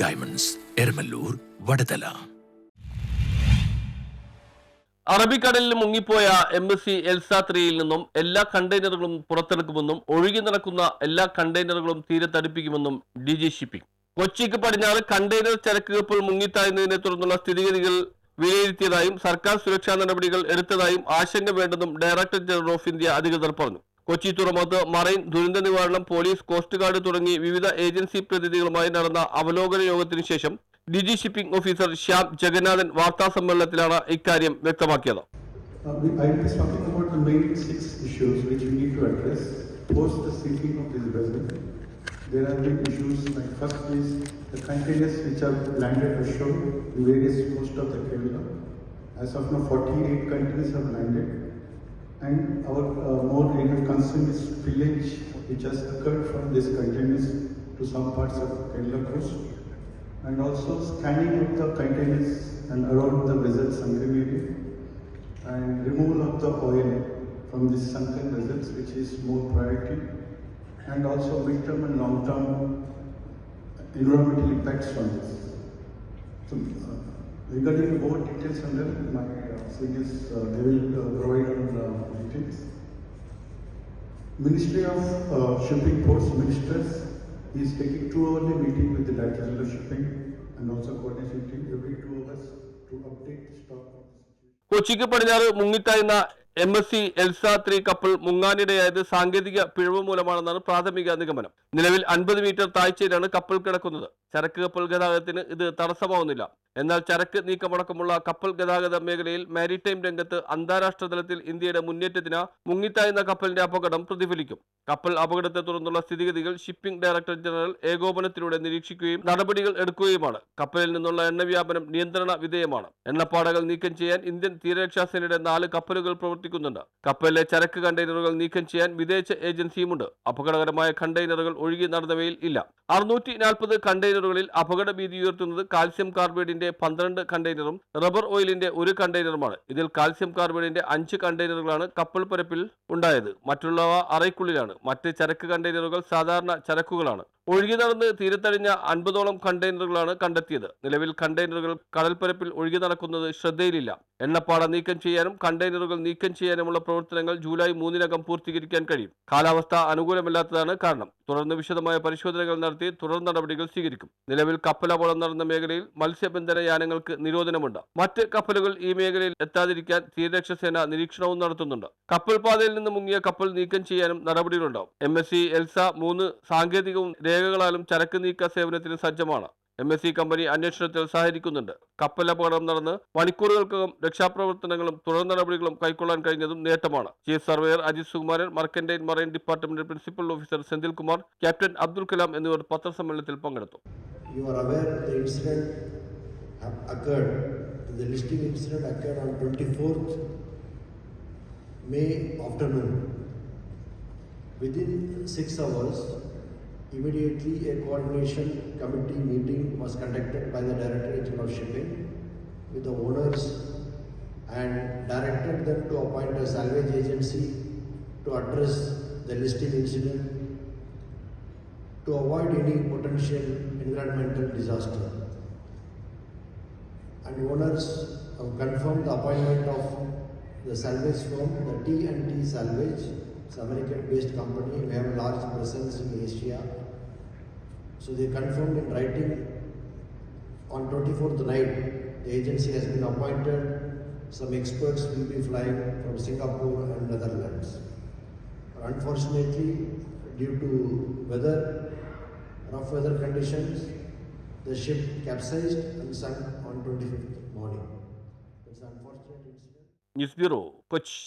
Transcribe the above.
Diamonds, Eramallur, Vadathala. അറബിക്കടലിൽ മുങ്ങിപ്പോയ MSC Elsa 3യിൽ നിന്നും എല്ലാ കണ്ടെയ്നറുകളും പുറത്തെടുക്കുമെന്നും ഒഴുകി നടക്കുന്ന എല്ലാ കണ്ടെയ്നറുകളും തീരത്തടുപ്പിക്കുമെന്നും DG ഷിപ്പിംഗ്. കൊച്ചിക്ക് പടിഞ്ഞാറ് കണ്ടെയ്നർ ചരക്ക് കപ്പൽ മുങ്ങിത്തായുന്നതിനെ തുടർന്നുള്ള സ്ഥിതിഗതികൾ വിലയിരുത്തിയതായും സർക്കാർ സുരക്ഷാ നടപടികൾ എടുത്തതായും ആശങ്ക വേണ്ടെന്നും ഡയറക്ടർ ജനറൽ ഓഫ് ഇന്ത്യ അധികൃതർ പറഞ്ഞു. കൊച്ചി തുറമുഖത്ത് മറൈൻ, ദുരന്ത നിവാരണം, പോലീസ്, കോസ്റ്റ് ഗാർഡ് തുടങ്ങി വിവിധ ഏജൻസി പ്രതിനിധികളുമായി നടന്ന അവലോകന യോഗത്തിനു ശേഷം DG shipping officer Shyam Jagannathan വാർത്താ സമ്മേളനത്തിലാണ് ഇക്കാര്യം വ്യക്തമാക്കിയത്. There have been issues like first is the containers which have landed ashore in various coast of the Kerala. As of now, 48 containers have landed, and our more greater concern is spillage which has occurred from these containers to some parts of Kerala coast, and also scanning of the containers and around the vessels sunken area, and removal of the oil from these sunken vessels, which is more priority. And also mid-term and long-term environmental impacts from this. So, regarding more details on that, my seniors they will provide on details. Ministry of Shipping Ports Ministers is taking 2-hourly meeting with the Director General of Shipping and also coordination team every 2 hours to update the stock. കൊച്ചിക്ക് പടിഞ്ഞാറ് മുങ്ങിത്തായുന്ന MSC Elsa 3 കപ്പൽ മുങ്ങാനിടയായത് സാങ്കേതിക പിഴവ് മൂലമാണെന്നാണ് പ്രാഥമിക നിഗമനം. നിലവിൽ 50 metre താഴ്ചയിലാണ് കപ്പൽ കിടക്കുന്നത്. ചരക്ക് കപ്പൽ ഗതാഗതത്തിന് ഇത് തടസ്സമാവുന്നില്ല. എന്നാൽ ചരക്ക് നീക്കമടക്കമുള്ള കപ്പൽ ഗതാഗത മേഖലയിൽ മാരിടൈം രംഗത്ത് അന്താരാഷ്ട്ര തലത്തിൽ ഇന്ത്യയുടെ മുന്നേറ്റത്തിന് മുങ്ങിത്തായുന്ന കപ്പലിന്റെ അപകടം പ്രതിഫലിക്കും. കപ്പൽ അപകടത്തെ തുടർന്നുള്ള സ്ഥിതിഗതികൾ ഷിപ്പിംഗ് ഡയറക്ടർ ജനറൽ ഏകോപനത്തിലൂടെ നിരീക്ഷിക്കുകയും നടപടികൾ എടുക്കുകയുമാണ്. കപ്പലിൽ നിന്നുള്ള എണ്ണ വ്യാപനം നിയന്ത്രണ വിധേയമാണ്. എണ്ണപ്പാടകൾ നീക്കം ചെയ്യാൻ ഇന്ത്യൻ തീരരക്ഷാസേനയുടെ 4 കപ്പലുകൾ പ്രവർത്തിക്കുന്നുണ്ട്. കപ്പലിലെ ചരക്ക് കണ്ടെയ്നറുകൾ നീക്കം ചെയ്യാൻ വിദേശ ഏജൻസിയുമുണ്ട്. അപകടകരമായ കണ്ടെയ്നറുകൾ ഒഴുകി നടന്നവയിൽ ഇല്ല. 640 കണ്ടെയ്നറുകളിൽ അപകട ഭീതി ഉയർത്തുന്നത് കാൽസ്യം കാർബൈഡിന്റെ 12 കണ്ടെയ്നറും റബ്ബർ ഓയിലിന്റെ 1 കണ്ടെയ്നറുമാണ്. ഇതിൽ കാൽസ്യം കാർബൈഡിന്റെ 5 കണ്ടെയ്നറുകളാണ് കപ്പൽ പരപ്പിൽ ഉണ്ടായത്. മറ്റുള്ളവ അറയ്ക്കുള്ളിലാണ്. മറ്റ് ചരക്ക് കണ്ടെയ്നറുകൾ സാധാരണ ചരക്കുകളാണ്. ഒഴുകി നടന്ന് തീരത്തടിഞ്ഞ 50ഓളം കണ്ടെയ്നറുകളാണ് കണ്ടെത്തിയത്. നിലവിൽ കണ്ടെയ്നറുകൾ കടൽപ്പരപ്പിൽ ഒഴുകി നടക്കുന്നത് ശ്രദ്ധയിലില്ല. എണ്ണപ്പാട നീക്കം ചെയ്യാനും കണ്ടെയ്നറുകൾ നീക്കം ചെയ്യാനുമുള്ള പ്രവർത്തനങ്ങൾ ജൂലൈ 3-നകം പൂർത്തീകരിക്കാൻ കഴിയും. കാലാവസ്ഥ അനുകൂലമല്ലാത്തതാണ് കാരണം. തുടർന്ന് വിശദമായ പരിശോധനകൾ നടത്തി തുടർ നടപടികൾ സ്വീകരിക്കും. നിലവിൽ കപ്പലപകടം നടന്ന മേഖലയിൽ മത്സ്യബന്ധന യാനങ്ങൾക്ക് നിരോധനമുണ്ട്. മറ്റ് കപ്പലുകൾ ഈ മേഖലയിൽ എത്താതിരിക്കാൻ തീരരക്ഷാസേന നിരീക്ഷണവും നടത്തുന്നുണ്ട്. കപ്പൽ പാതയിൽ നിന്ന് മുങ്ങിയ കപ്പൽ നീക്കം ചെയ്യാനും നടപടികളുണ്ടാവും. MSC എൽസ 3 സാങ്കേതികവും രേഖകളാലും ചരക്ക് നീക്ക സേവനത്തിന് സജ്ജമാണ്. MSC കമ്പനി അന്വേഷണത്തിൽ സഹകരിക്കുന്നുണ്ട്. കപ്പൽ അപകടം നടന്ന് മണിക്കൂറുകൾക്കകം രക്ഷാപ്രവർത്തനങ്ങളും തുടർ നടപടികളും കൈക്കൊള്ളാൻ കഴിഞ്ഞതും നേട്ടമാണ്. Chief surveyor Ajith Sukumaran, mercantile marine department principal officer Senthil Kumar, captain Abdul Kalam എന്നിവർ പത്രസമ്മേളനത്തിൽ പങ്കെടുത്തു. You are aware the incident occurred. The listing incident occurred on 24th May afternoon. Within 6 hours, immediately a coordination committee meeting was conducted by the Director General of Shipping with the owners and directed them to appoint a salvage agency to address the listing incident to avoid any potential environmental disaster. And owners have confirmed the appointment of the salvage firm, the T&T Salvage. It's an American-based company. We have a large presence in Asia. So they confirmed in writing on 24th night, the agency has been appointed. Some experts will be flying from Singapore and Netherlands. Unfortunately, due to rough weather conditions, the ship capsized and sunk on 25th morning. It's an unfortunate incident. News bureau, Kochi.